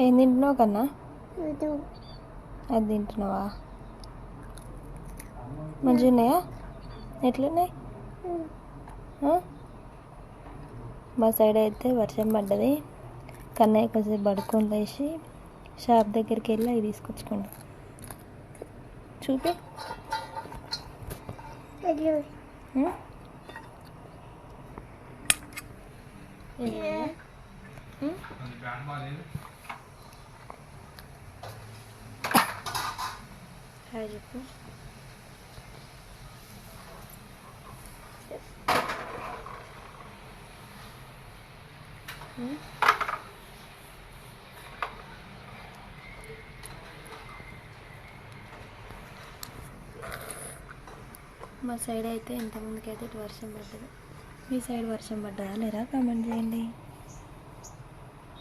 ఏం తింటున్నావు కన్నా? అది తింటున్నావా? మంచిగా ఉన్నాయా? ఎట్లున్నాయి? మా సైడ్ అయితే వర్షం పడ్డది. కన్నయ్య కొంచెం పడుకొని లేచి షాప్ దగ్గరికి వెళ్ళి అవి తీసుకొచ్చుకోండి. చూపి. హాయ్ చెప్పు. మా సైడ్ అయితే ఇంతకుముందుకైతే వర్షం పడ్డది. మీ సైడ్ వర్షం పడ్డదా లేదా కామెంట్ చేయండి.